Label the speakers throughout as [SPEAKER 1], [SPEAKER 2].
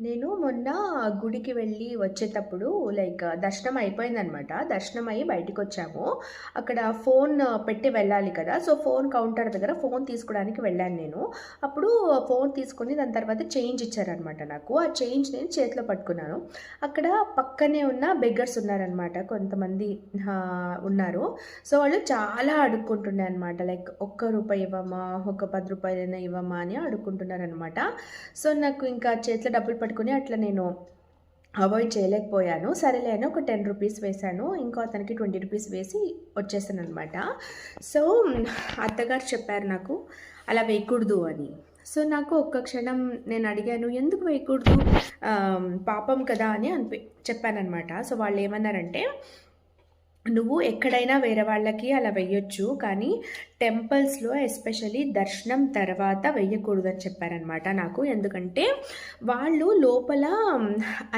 [SPEAKER 1] నేను మొన్న గుడికి వెళ్ళి వచ్చేటప్పుడు దర్శనం అయిపోయిందనమాట. దర్శనం అయ్యి బయటికొచ్చాము. అక్కడ ఫోన్ పెట్టి వెళ్ళాలి కదా! సో, ఫోన్ కౌంటర్ దగ్గర ఫోన్ తీసుకోవడానికి వెళ్ళాను నేను. అప్పుడు ఫోన్ తీసుకొని దాని తర్వాత చేంజ్ ఇచ్చారనమాట నాకు. ఆ చేంజ్ నేను చేతిలో పట్టుకున్నాను. అక్కడ పక్కనే ఉన్న బెగ్గర్స్ ఉన్నారనమాట. కొంతమంది ఉన్నారు. సో, వాళ్ళు చాలా అడుక్కుంటుండే అనమాట. ఒక్క రూపాయి ఇవ్వమా, ఒక రూ. 10 ఇవ్వమా అని అడుక్కుంటున్నారనమాట. సో, నాకు ఇంకా చేతిలో డబ్బులు పట్టుకొని అట్లా నేను అవాయిడ్ చేయలేకపోయాను. సరేలే అని ఒక రూ. 10 వేశాను. ఇంకో అతనికి రూ. 20 వేసి వచ్చేసాననమాట. సో, అత్తగారు చెప్పారు నాకు అలా వేయకూడదు అని. సో, నాకు ఒక్క క్షణం నేను అడిగాను, ఎందుకు వేయకూడదు? పాపం కదా అని చెప్పాననమాట. సో, వాళ్ళేమన్నారంటే, నువ్వు ఎక్కడైనా వేరే వాళ్ళకి అలా వెయ్యొచ్చు, కానీ టెంపుల్స్‌లో ఎస్పెషల్లీ దర్శనం తర్వాత వెయ్యకూడదని చెప్పారనమాట నాకు. ఎందుకంటే వాళ్ళు లోపల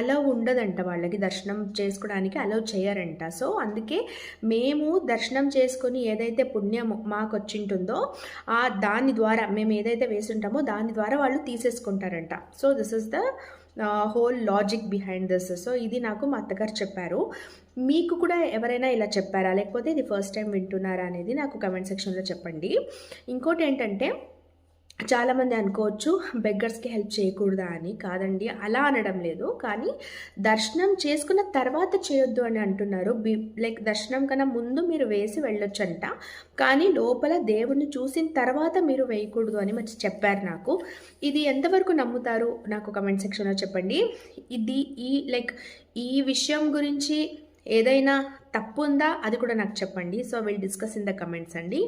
[SPEAKER 1] అలౌ ఉండదంట, వాళ్ళకి దర్శనం చేసుకోవడానికి అలౌ చేయరంట. సో, అందుకే మేము దర్శనం చేసుకొని ఏదైతే పుణ్యం మాకొచ్చింటుందో దాని ద్వారా మేము ఏదైతే వేసుంటామో దాని ద్వారా వాళ్ళు తీసేసుకుంటారంట. So, this is the whole logic behind this. So, ఇది నాకు మా అత్తగారు చెప్పారు. మీకు కూడా ఎవరైనా ఇలా చెప్పారా? లేకపోతే ఇది ఫస్ట్ టైం వింటున్నారా అనేది నాకు కమెంట్ సెక్షన్‌లో చెప్పండి. ఇంకోటి ఏంటంటే, చాలామంది అనుకోవచ్చు బెగ్గర్స్‌కి హెల్ప్ చేయకూడదా అని. కాదండి, అలా అనడం లేదు. కానీ దర్శనం చేసుకున్న తర్వాత చేయొద్దు అని అంటున్నారు. దర్శనం కన్నా ముందు మీరు వేసి వెళ్ళొచ్చంట. కానీ లోపల దేవుడిని చూసిన తర్వాత మీరు వేయకూడదు అని చెప్పారు నాకు. ఇది ఎంతవరకు నమ్ముతారు నాకు కమెంట్ సెక్షన్‌లో చెప్పండి. ఇది ఈ విషయం గురించి ఏదైనా తప్పుందా అది కూడా నాకు చెప్పండి. So, will discuss in the comments అండి.